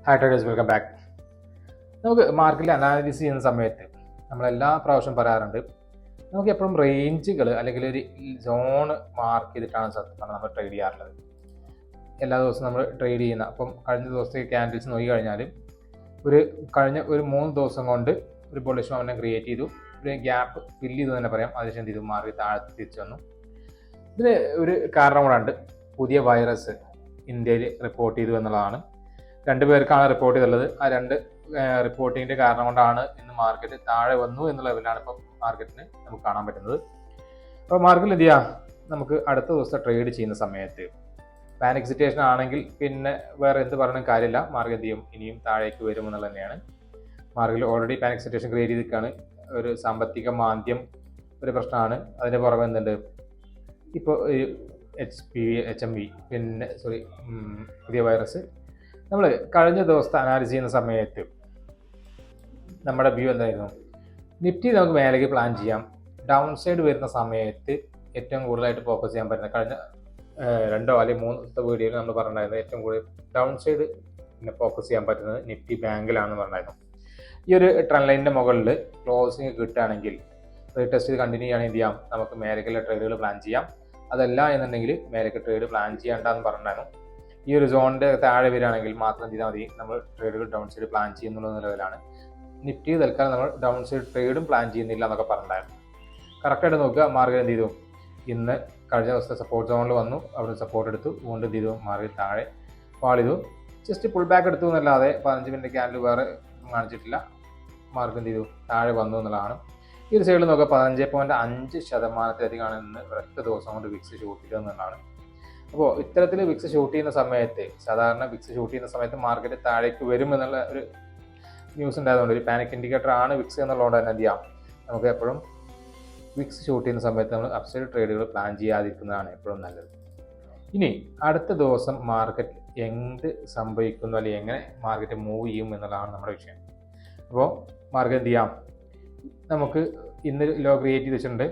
Hi traders, welcome back. നമുക്ക് മാർക്കറ്റിൽ analysis ചെയ്യുന്ന സമയത്ത് നമ്മളെല്ലാ പ്രാവശ്യം പറയാറുണ്ട്, നമുക്ക് എപ്പോഴും റേഞ്ചുകൾ അല്ലെങ്കിൽ ഒരു സോൺ മാർക്ക് ചെയ്തിട്ടാണ് സത്യം പറഞ്ഞാൽ നമ്മൾ ട്രേഡ് ചെയ്യാറുള്ളത്. എല്ലാ ദിവസവും നമ്മൾ ട്രേഡ് ചെയ്യുന്ന അപ്പം കഴിഞ്ഞ ദിവസത്തെ ക്യാൻഡിൽസ് നോക്കി കഴിഞ്ഞാൽ കഴിഞ്ഞ ഒരു 3 ദിവസം കൊണ്ട് ഒരു ബുള്ളിഷ് മൊമെന്റം ക്രിയേറ്റ് ചെയ്തു, ഒരു ഗ്യാപ്പ് ഫില്ല് ചെയ്തു തന്നെ പറയാം. അതിനുശേഷം എന്ത് ചെയ്തു, മാർക്കറ്റ് താഴത്ത് തിരിച്ചു വന്നു. ഇതിന് ഒരു കാരണം കൂടെ ഉണ്ട്. പുതിയ വൈറസ് ഇന്ത്യയിൽ റിപ്പോർട്ട് ചെയ്തു എന്നുള്ളതാണ്. 2 പേർക്കാണ് റിപ്പോർട്ട് ചെയ്തുള്ളത്. ആ 2 റിപ്പോർട്ടിങ്ങിന്റെ കാരണം കൊണ്ടാണ് ഇന്ന് മാർക്കറ്റ് താഴെ വന്നു എന്നുള്ള ലെവലാണ് ഇപ്പോൾ മാർക്കറ്റിന് നമുക്ക് കാണാൻ പറ്റുന്നത്. അപ്പോൾ മാർക്കറ്റിൽ എന്ത് ചെയ്യാം, നമുക്ക് അടുത്ത ദിവസം ട്രേഡ് ചെയ്യുന്ന സമയത്ത് പാനിക് സിറ്റുവേഷൻ ആണെങ്കിൽ പിന്നെ വേറെ എന്ത് പറഞ്ഞും കാര്യമില്ല, മാർക്കറ്റ് എന്ത് ചെയ്യും, ഇനിയും താഴേക്ക് വരും എന്നുള്ളത് തന്നെയാണ്. മാർക്കറ്റിൽ ഓൾറെഡി പാനിക് സിറ്റുവേഷൻ ക്രിയേറ്റ് ചെയ്തിരിക്കുകയാണ്. ഒരു സാമ്പത്തിക മാന്ദ്യം ഒരു പ്രശ്നമാണ്. അതിൻ്റെ പുറമെ എന്തുണ്ട്, ഇപ്പോൾ HMV പിന്നെ പുതിയ വൈറസ്. നമ്മൾ കഴിഞ്ഞ ദിവസത്തെ അനാലിസിസ് ചെയ്യുന്ന സമയത്ത് നമ്മുടെ വ്യൂ എന്തായിരുന്നു, നിഫ്റ്റി നമുക്ക് മേലേക്ക് പ്ലാൻ ചെയ്യാം. ഡൗൺ സൈഡ് വരുന്ന സമയത്ത് ഏറ്റവും കൂടുതലായിട്ട് ഫോക്കസ് ചെയ്യാൻ പറ്റുന്ന കഴിഞ്ഞ 2 അല്ലെങ്കിൽ 3 വീഡിയോയിൽ നമ്മൾ പറഞ്ഞിട്ടുണ്ടായിരുന്നു, ഏറ്റവും കൂടുതൽ ഡൗൺ സൈഡ് പിന്നെ ഫോക്കസ് ചെയ്യാൻ പറ്റുന്നത് നിഫ്റ്റി ബാങ്കിലാണെന്ന് പറഞ്ഞായിരുന്നു. ഈ ഒരു ട്രെൻഡ് ലൈനിൻ്റെ മുകളിൽ ക്ലോസിങ് കിട്ടുകയാണെങ്കിൽ റീടെസ്റ്റ് ചെയ്ത് കണ്ടിന്യൂ ചെയ്യുകയാണെങ്കിൽ എന്ത് ചെയ്യാം, നമുക്ക് മേലേക്കുള്ള ട്രേഡുകൾ പ്ലാൻ ചെയ്യാം. അതല്ല എന്നുണ്ടെങ്കിൽ മേലേക്ക് ട്രേഡ് പ്ലാൻ ചെയ്യേണ്ടെന്ന് പറഞ്ഞിട്ടുണ്ടായിരുന്നു. ഈ ഒരു സോണിൻ്റെ താഴെ വരികയാണെങ്കിൽ മാത്രം എന്ത് ചെയ്താൽ മതി, നമ്മൾ ട്രേഡുകൾ ഡൗൺ സൈഡ് പ്ലാൻ ചെയ്യുന്നുള്ള നിലവിലാണ്. നിഫ്റ്റി തൽക്കാലം നമ്മൾ ഡൗൺ സൈഡ് ട്രേഡും പ്ലാൻ ചെയ്യുന്നില്ല എന്നൊക്കെ പറഞ്ഞിട്ടുണ്ടായിരുന്നു. കറക്റ്റായിട്ട് നോക്കുക, മാർക്കറ്റ് എന്ത് ചെയ്തു, ഇന്ന് കഴിഞ്ഞ ദിവസത്തെ സപ്പോർട്ട് സോണിൽ വന്നു, അവിടെ സപ്പോർട്ട് എടുത്തു, വീണ്ടും എന്ത് ചെയ്തു, മാർക്കറ്റ് താഴെ ഫാൾ ചെയ്തു. ജസ്റ്റ് പുൾ ബാക്ക് എടുത്തു എന്നല്ലാതെ 15 മിനിറ്റ് ക്യാൻഡിൽ വേറെ കാണിച്ചിട്ടില്ല. മാർക്കറ്റ് എന്ത് ചെയ്തു, താഴെ വന്നു എന്നുള്ളതാണ്. ഈ ഒരു സൈഡിൽ നോക്കുക, 15.5% ഇന്ന് ഒരൊറ്റ ദിവസം കൊണ്ട് വിക്സ് ഷൂട്ട് ചെയ്തതെന്നുള്ളതാണ്. അപ്പോൾ ഇത്തരത്തിൽ വിക്സ് ഷൂട്ട് ചെയ്യുന്ന സമയത്ത്, സാധാരണ വിക്സ് ഷൂട്ട് ചെയ്യുന്ന സമയത്ത് മാർക്കറ്റ് താഴേക്ക് വരും എന്നുള്ള ഒരു ന്യൂസ് ഉണ്ടായതുകൊണ്ട്, ഒരു പാനിക് ഇൻഡിക്കേറ്റർ ആണ് വിക്സ് എന്നുള്ളതുകൊണ്ട് തന്നെ എന്ത് ചെയ്യാം, നമുക്ക് എപ്പോഴും വിക്സ് ഷൂട്ട് ചെയ്യുന്ന സമയത്ത് നമ്മൾ അപ്സൈഡ് ട്രേഡുകൾ പ്ലാൻ ചെയ്യാതിരിക്കുന്നതാണ് എപ്പോഴും നല്ലത്. ഇനി അടുത്ത ദിവസം മാർക്കറ്റ് എന്ത് സംഭവിക്കുന്നു അല്ലെങ്കിൽ എങ്ങനെ മാർക്കറ്റ് മൂവ് ചെയ്യും എന്നുള്ളതാണ് നമ്മുടെ വിഷയം. അപ്പോൾ മാർക്കറ്റ് എന്ത് ചെയ്യാം, നമുക്ക് ഇന്ന് ലോ ക്രിയേറ്റ് ചെയ്ത് വെച്ചിട്ടുണ്ട്.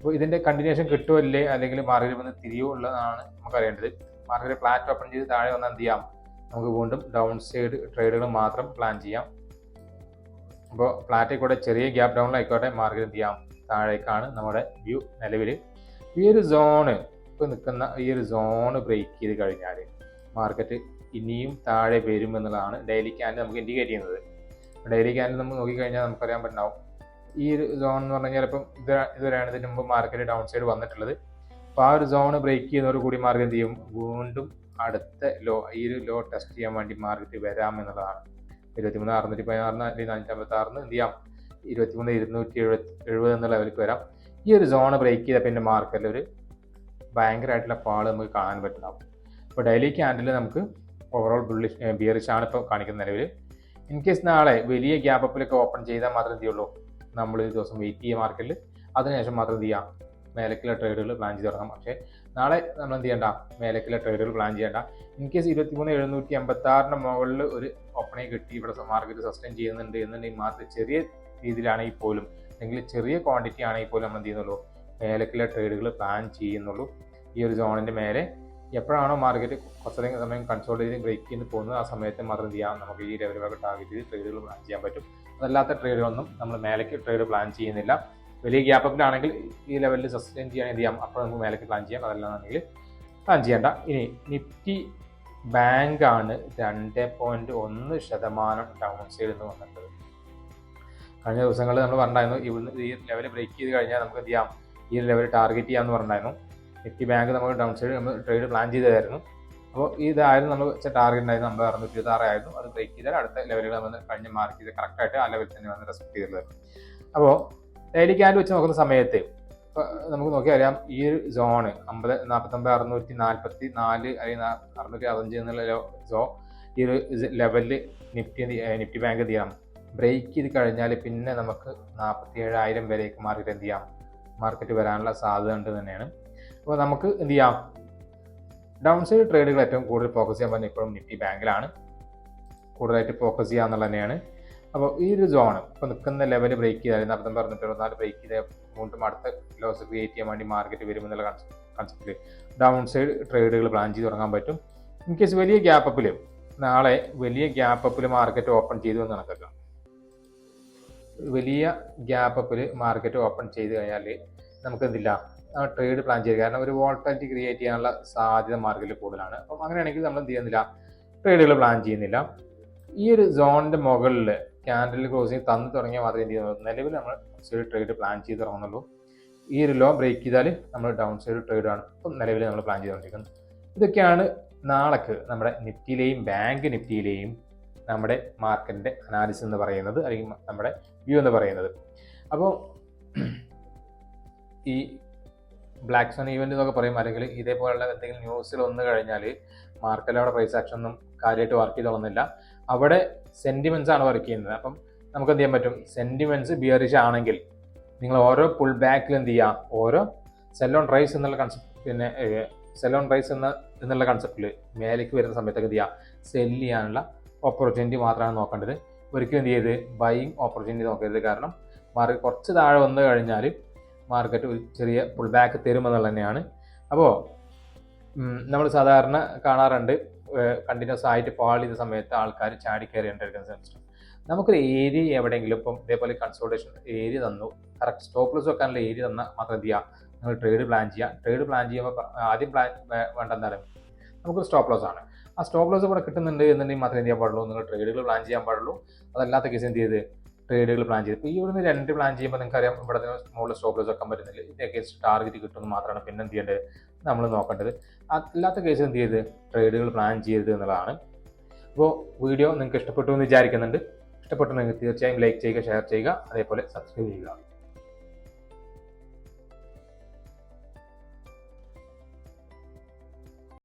അപ്പോൾ ഇതിൻ്റെ കണ്ടിന്യൂഷൻ കിട്ടുമല്ലേ അല്ലെങ്കിൽ മാർക്കറ്റ് വന്ന് തിരിയുമോ ഉള്ളതാണ് നമുക്ക് അറിയേണ്ടത്. മാർക്കറ്റ് ഫ്ലാറ്റ് ഓപ്പൺ ചെയ്ത് താഴെ വന്നാൽ എന്ത് ചെയ്യാം, നമുക്ക് വീണ്ടും ഡൗൺ സൈഡ് ട്രേഡുകൾ മാത്രം പ്ലാൻ ചെയ്യാം. അപ്പോൾ ഫ്ലാറ്റിൽ കൂടെ ചെറിയ ഗ്യാപ്പ് ഡൗണിലായിക്കോട്ടെ മാർക്കറ്റ് എന്ത് ചെയ്യാം, താഴേക്കാണ് നമ്മുടെ വ്യൂ നിലവിൽ. ഈ ഒരു സോണ് ഇപ്പോൾ നിൽക്കുന്ന ഈ ഒരു സോണ് ബ്രേക്ക് ചെയ്ത് കഴിഞ്ഞാൽ മാർക്കറ്റ് ഇനിയും താഴെ വരും എന്നുള്ളതാണ് ഡെയിലി ക്യാൻഡിൽ നമുക്ക് ഇൻഡിക്കേറ്റ് ചെയ്യുന്നത്. ഡെയിലി ക്യാൻഡിൽ നമ്മൾ നോക്കിക്കഴിഞ്ഞാൽ നമുക്കറിയാൻ പറ്റുണ്ടാവും, ഈ ഒരു സോൺ എന്ന് പറഞ്ഞു കഴിഞ്ഞാൽ ഇപ്പം ഇതുവരെയാണ് ഇതിന് മുമ്പ് മാർക്കറ്റ് ഡൗൺ സൈഡ് വന്നിട്ടുള്ളത്. അപ്പോൾ ആ ഒരു സോണ് ബ്രേക്ക് ചെയ്യുന്നതോട് കൂടി മാർക്കറ്റ് എന്ത് ചെയ്യും, വീണ്ടും അടുത്ത ലോ, ഈ ഒരു ലോ ടെസ്റ്റ് ചെയ്യാൻ വേണ്ടി മാർക്കറ്റ് വരാം എന്നുള്ളതാണ്. 23,616 അല്ലെങ്കിൽ 456 എന്ത് ചെയ്യാം, 23,270 എന്ന ലെവലിലേക്ക് വരാം. ഈ ഒരു സോണ് ബ്രേക്ക് ചെയ്ത പിന്നെ മാർക്കറ്റിൽ ഒരു ഭയങ്കരമായിട്ടുള്ള ഫാള് നമുക്ക് കാണാൻ പറ്റുന്നുണ്ടാവും. അപ്പോൾ ഡെയിലി ക്യാൻഡിൽ നമുക്ക് ഓവറോൾ ബിയറിഷ് ആണ് ഇപ്പോൾ കാണിക്കുന്ന നിലവിൽ. ഇൻ കേസ് നാളെ വലിയ ഗ്യാപ്പ് അപ്പിലൊക്കെ ഓപ്പൺ ചെയ്താൽ മാത്രമേ എന്ത് ചെയ്യുള്ളൂ, നമ്മൾ ഒരു ദിവസം വെയിറ്റ് ചെയ്യുക മാർക്കറ്റിൽ. അതിനുശേഷം മാത്രം എന്ത് ചെയ്യാം, മേലേക്കുള്ള ട്രേഡുകൾ പ്ലാൻ ചെയ്ത് തുടങ്ങാം. പക്ഷേ നാളെ നമ്മൾ എന്ത് ചെയ്യേണ്ട, മേലേക്കുള്ള ട്രേഡുകൾ പ്ലാൻ ചെയ്യേണ്ട. ഇൻ കേസ് 23,786 മുകളിൽ ഒരു ഓപ്പണിങ് കിട്ടി, ഇവിടെ മാർക്കറ്റ് സസ്റ്റെയിൻ ചെയ്യുന്നുണ്ട് എന്നുണ്ടെങ്കിൽ മാത്രം ചെറിയ രീതിയിലാണെങ്കിൽ പോലും അല്ലെങ്കിൽ ചെറിയ ക്വാണ്ടിറ്റി ആണെങ്കിൽ പോലും നമ്മൾ എന്ത് ചെയ്യുന്നുള്ളൂ, മേലേക്കുള്ള ട്രേഡുകൾ പ്ലാൻ ചെയ്യുന്നുള്ളൂ. ഈ ഒരു സോണിൻ്റെ മേലെ എപ്പോഴാണോ മാർക്കറ്റ് കുറച്ചധികം സമയം കൺസോൾട്ട് ചെയ്ത് ബ്രേക്ക് ചെയ്ത് പോകുന്നത്, ആ സമയത്ത് മാത്രം എന്ത് ചെയ്യാം, നമുക്ക് ഈ ലെവലുകളൊക്കെ ടാർഗറ്റ് ചെയ്ത് ട്രേഡുകൾ പ്ലാൻ ചെയ്യാൻ പറ്റും. അതല്ലാത്ത ട്രേഡുകളൊന്നും നമ്മൾ മേലേക്ക് ട്രേഡ് പ്ലാൻ ചെയ്യുന്നില്ല. വലിയ ഗ്യാപ്പ് അപ്പിലാണെങ്കിൽ ഈ ലെവലിൽ സസ്റ്റെയിൻ ചെയ്യാൻ എന്ത് ചെയ്യാം, അപ്പോൾ നമുക്ക് മേലേക്ക് പ്ലാൻ ചെയ്യാം. അതല്ലാന്നുണ്ടെങ്കിൽ പ്ലാൻ ചെയ്യേണ്ട. ഇനി നിഫ്റ്റി ബാങ്കാണ് 2.1% ഡൗൺ സൈഡ് എന്ന് വന്നിട്ടുള്ളത്. കഴിഞ്ഞ ദിവസങ്ങളിൽ നമ്മൾ പറഞ്ഞിരുന്നു, ഇവിടുന്ന് ഈ ലെവൽ ബ്രേക്ക് ചെയ്ത് കഴിഞ്ഞാൽ നമുക്ക് എന്ത് ചെയ്യാം, ഈ ലെവൽ ടാർഗറ്റ് ചെയ്യാമെന്ന് പറഞ്ഞിരുന്നു. നിഫ്റ്റി ബാങ്ക് നമ്മൾ ഡൗൺ സൈഡ് നമ്മൾ ട്രേഡ് പ്ലാൻ ചെയ്തായിരുന്നു. അപ്പോൾ ഇതായിരുന്നു നമ്മൾ വെച്ച ടാർഗറ്റ് ഉണ്ടായിരുന്നു, 50,626 ആയിരുന്നു. അത് ബ്രേക്ക് ചെയ്താൽ അടുത്ത ലെവലുകൾ നമ്മൾ കഴിഞ്ഞ മാർക്ക് ചെയ്ത് കറക്റ്റായിട്ട് ആ ലെവലിൽ തന്നെ വന്ന് റെസ്പെക്ട് ചെയ്തിട്ടുള്ളത്. അപ്പോൾ ഡെയിലി ക്യാൻഡിൽ വെച്ച് നോക്കുന്ന സമയത്ത് നമുക്ക് നോക്കിയാൽ അറിയാം, ഈ ഒരു സോണ് 49,644 അല്ലെങ്കിൽ 665 എന്നുള്ള സോ ഈ ഒരു ലെവലിൽ നിഫ്റ്റി ബാങ്ക് എന്ത് ചെയ്യാം, ബ്രേക്ക് ചെയ്ത് കഴിഞ്ഞാൽ പിന്നെ നമുക്ക് 47,000 വരേക്ക് മാർക്കറ്റ് എന്ത് ചെയ്യാം, മാർക്കറ്റ് വരാനുള്ള സാധ്യത ഉണ്ട് തന്നെയാണ്. അപ്പോൾ നമുക്ക് എന്ത് ചെയ്യാം, ഡൗൺ സൈഡ് ട്രേഡുകൾ ഏറ്റവും കൂടുതൽ ഫോക്കസ് ചെയ്യാൻ പറ്റുന്ന ഇപ്പോഴും നിഫ്റ്റി ബാങ്കിലാണ് കൂടുതലായിട്ട് ഫോക്കസ് ചെയ്യുക എന്നുള്ളത് തന്നെയാണ്. അപ്പോൾ ഈ ഒരു സോണ് ഇപ്പോൾ നിൽക്കുന്ന ലെവൽ ബ്രേക്ക് ചെയ്താൽ 49,624 ബ്രേക്ക് ചെയ്താൽ വീണ്ടും അടുത്ത ലോസ് ക്രിയേറ്റ് ചെയ്യാൻ വേണ്ടി മാർക്കറ്റ് വരുമെന്നുള്ള കൺസെപ്റ്റിൽ ഡൗൺ സൈഡ് ട്രേഡുകൾ പ്ലാൻ ചെയ്ത് തുടങ്ങാൻ പറ്റും. ഇൻ കേസ് വലിയ ഗ്യാപ്പ് അപ്പിൽ നാളെ വലിയ ഗ്യാപ്പ് അപ്പിൽ മാർക്കറ്റ് ഓപ്പൺ ചെയ്തു എന്ന് കണക്കാക്കാം. വലിയ ഗ്യാപ്പ് അപ്പിൽ മാർക്കറ്റ് ഓപ്പൺ ചെയ്ത് കഴിഞ്ഞാൽ നമുക്ക് എന്തില്ല ട്രേഡ് പ്ലാൻ ചെയ്യുക. കാരണം ഒരു വോളറ്റിലിറ്റി ക്രിയേറ്റ് ചെയ്യാനുള്ള സാധ്യത മാർക്കറ്റിൽ കൂടുതലാണ്. അപ്പം അങ്ങനെയാണെങ്കിൽ നമ്മൾ എന്ത് ചെയ്യുന്നില്ല, ട്രേഡുകൾ പ്ലാൻ ചെയ്യുന്നില്ല. ഈ ഒരു സോണിൻ്റെ മുകളിൽ ക്യാൻഡിൽ ക്ലോസിങ് തന്നു തുടങ്ങിയാൽ മാത്രമേ എന്ത് ചെയ്യുന്നുള്ളൂ, നിലവിൽ നമ്മൾ സൈഡ് ട്രേഡ് പ്ലാൻ ചെയ്ത് തുടങ്ങുന്നുള്ളൂ. ഈ ഒരു ലോ ബ്രേക്ക് ചെയ്താൽ നമ്മൾ ഡൗൺ സൈഡ് ട്രേഡാണ് ഇപ്പം നിലവിൽ നമ്മൾ പ്ലാൻ ചെയ്തുകൊണ്ടിരിക്കുന്നത്. ഇതൊക്കെയാണ് നാളേക്ക് നമ്മുടെ നിഫ്റ്റിയിലെയും ബാങ്ക് നിഫ്റ്റിയിലെയും നമ്മുടെ മാർക്കറ്റിൻ്റെ അനാലിസിസ് എന്ന് പറയുന്നത്, അല്ലെങ്കിൽ നമ്മുടെ വ്യൂ എന്ന് പറയുന്നത്. അപ്പോൾ ഈ ബ്ലാക്ക് സോൺ ഈവൻ്റ് എന്നൊക്കെ പറയും, അല്ലെങ്കിൽ ഇതേപോലുള്ള എന്തെങ്കിലും ന്യൂസിൽ വന്നു കഴിഞ്ഞാൽ മാർക്കറ്റിൽ അവിടെ പ്രൈസ് ആക്ഷൻ ഒന്നും കാര്യമായിട്ട് വർക്ക് ചെയ്തോളുന്നില്ല. അവിടെ സെൻറ്റിമെൻറ്റ്സ് ആണ് വർക്ക് ചെയ്യുന്നത്. അപ്പം നമുക്ക് എന്ത് ചെയ്യാൻ പറ്റും, സെൻറ്റിമെൻറ്റ്സ് ബിയറിഷ് ആണെങ്കിൽ നിങ്ങൾ ഓരോ പുൾ ബാക്കിൽ എന്ത് ചെയ്യുക, ഓരോ സെൽ ഓൺ റൈസ് എന്നുള്ള കൺസെപ്റ്റ്, പിന്നെ സെൽ ഓൺ റൈസ് എന്നുള്ള കൺസെപ്റ്റിൽ മേലേക്ക് വരുന്ന സമയത്തൊക്കെ എന്ത് ചെയ്യുക, സെല്ല് ചെയ്യാനുള്ള ഓപ്പർച്യൂണിറ്റി മാത്രമാണ് നോക്കേണ്ടത്. ഒരിക്കലും എന്ത് ചെയ്ത് ബൈയിങ് ഓപ്പർച്യൂണിറ്റി നോക്കരുത്. കാരണം മാർക്കറ്റ് കുറച്ച് താഴെ വന്നു കഴിഞ്ഞാൽ മാർക്കറ്റ് ഒരു ചെറിയ പുൾ ബാക്ക് തരുമെന്നുള്ളത് തന്നെയാണ്. അപ്പോൾ നമ്മൾ സാധാരണ കാണാറുണ്ട്, കണ്ടിന്യൂസ് ആയിട്ട് ഫാൾ ചെയ്ത സമയത്ത് ആൾക്കാർ ചാടി കയറിയിട്ടുണ്ടായിരിക്കുന്ന സിസ്റ്റം. നമുക്കൊരു ഏരിയ എവിടെയെങ്കിലും ഇപ്പം ഇതേപോലെ കൺസോൾട്ടേഷൻ ഏരിയ തന്നു, കറക്റ്റ് സ്റ്റോപ്പ് ലോസ് വെക്കാനുള്ള ഏരിയ തന്നാൽ മാത്രം എന്ത് ചെയ്യുക, നിങ്ങൾ ട്രേഡ് പ്ലാൻ ചെയ്യുക. ട്രേഡ് പ്ലാൻ ചെയ്യുമ്പോൾ ആദ്യം പ്ലാൻ വേണ്ട എന്താണ്, നമുക്കൊരു സ്റ്റോപ്പ് ലോസ് ആണ്. ആ സ്റ്റോപ്പ് ലോസ് ഇവിടെ കിട്ടുന്നുണ്ട് എന്നുണ്ടെങ്കിൽ മാത്രമേ എന്ത് ചെയ്യാൻ പാടുള്ളൂ, നിങ്ങൾ ട്രേഡുകൾ പ്ലാൻ ചെയ്യാൻ പാടുള്ളൂ. അതല്ലാത്ത കേസ് എന്ത് ചെയ്ത് ട്രേഡുകൾ പ്ലാൻ ചെയ്ത്, ഇപ്പോൾ ഈ ഇവിടുന്ന് 2 പ്ലാൻ ചെയ്യുമ്പോൾ നിങ്ങൾക്കറിയാം ഇവിടെ മുകളിൽ സ്റ്റോപ്പ് ലോസ് വെക്കാൻ പറ്റുന്നില്ല. ഇതിൻ്റെ കേസ് ടാർഗറ്റ് കിട്ടുമെന്ന് മാത്രമാണ് പിന്നെ എന്ത് ചെയ്യേണ്ടത്, നമ്മൾ നോക്കേണ്ടത്. അല്ലാത്ത കേസ് എന്ത് ചെയ്ത് ട്രേഡുകൾ പ്ലാൻ ചെയ്യരുത് എന്നുള്ളതാണ്. അപ്പോൾ വീഡിയോ നിങ്ങൾക്ക് ഇഷ്ടപ്പെട്ടു എന്ന് വിചാരിക്കുന്നുണ്ട്. ഇഷ്ടപ്പെട്ടു നിങ്ങൾക്ക് തീർച്ചയായും ലൈക്ക് ചെയ്യുക, ഷെയർ ചെയ്യുക, അതേപോലെ സബ്സ്ക്രൈബ് ചെയ്യുക.